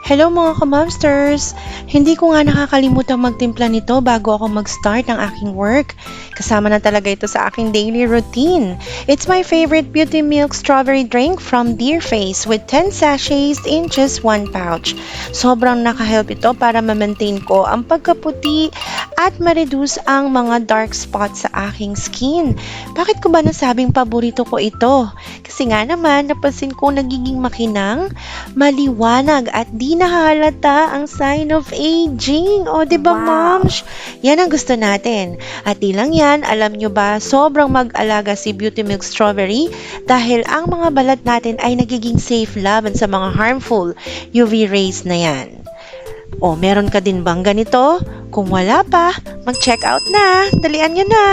Hello mga ka-momsters! Hindi ko nga nakakalimutang magtimpla nito bago ako mag-start ng aking work. Kasama na talaga ito sa aking daily routine. It's my favorite Beauty Milk Strawberry Drink from Dear Face with 10 sachets in just 1 pouch. Sobrang nakahelp ito para ma-maintain ko ang pagkaputi at ma-reduce ang mga dark spots sa aking skin. Bakit ko ba nasabing paborito ko ito? Kasi nga naman, napansin ko nagiging makinang, maliwanag at di nahalata ang sign of aging. O, di ba, Wow! moms? Yan ang gusto natin. At di lang yan, alam nyo ba, sobrang mag-alaga si Beauty Milk Strawberry dahil ang mga balat natin ay nagiging safe laban sa mga harmful UV rays na yan. O, meron ka din bang ganito? Kung wala pa, mag-check out na. Dalian nyo na.